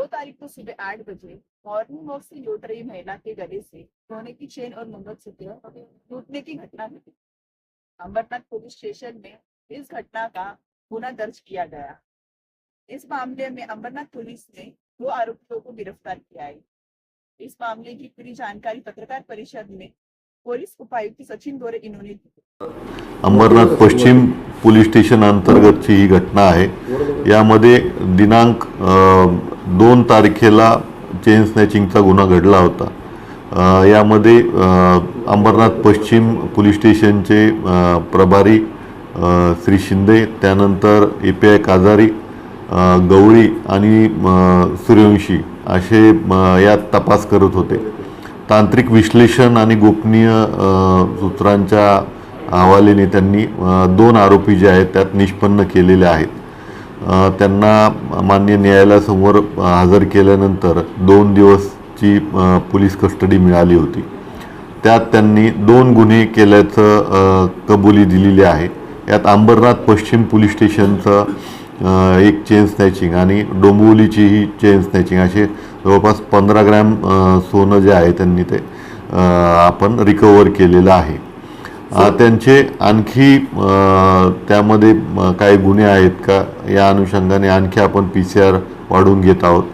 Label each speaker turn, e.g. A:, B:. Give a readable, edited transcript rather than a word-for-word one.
A: तारीख को सुबह 8 बजे मॉर्निंग वॉक से लौट रही महिला के गले से सोने की चेन और मंगलसूत्र टूटने की घटना घटी। अंबरनाथ पुलिस स्टेशन में इस घटना का गुना दर्ज किया गया। इस मामले में अंबरनाथ पुलिस ने 2 आरोपियों को गिरफ्तार किया है। इस मामले की पूरी जानकारी पत्रकार परिषद में पुलिस उपायुक्त सचिन गोरे इन्होंने दी।
B: अंबरनाथ पश्चिम पोलीस स्टेशन अंतर्गतची ही घटना आहे। यामध्ये दिनांक 2 तारखेला चेन स्नॅचिंगचा गुन्हा घडला होता। यामध्ये अंबरनाथ पश्चिम पोलीस स्टेशनचे प्रभारी श्री शिंदे, त्यानंतर एपीआय काजारी, गवळी आणि सूर्यवंशी असे यात तपास करत होते। तांत्रिक विश्लेषण आणि गोपनीय सूत्रांच्या हवालेने त्यांनी 2 आरोपी जे आहेत त्यात निष्पन्न केलेले आहेत। त्यांना मान्य न्यायालयासमोर हजर केल्यानंतर 2 दिवसची पोलीस कस्टडी मिळाली होती। त्यात त्यांनी 2 गुन्हे केल्याचं कबुली दिलेली आहे। यात अंबरनाथ पश्चिम पोलीस स्टेशनचं एक चेन स्नॅचिंग आणि डोंबिवलीची ही चेन स्नॅचिंग असे जवळपास 15 ग्रॅम सोनं जे आहे त्यांनी ते आपण रिकवर केलेलं आहे। त्यांचे आणखी त्यामध्ये काही गुन्हे आहेत का या अनुषंगाने आणखी आपण PCR वाढवून घेत आहोत।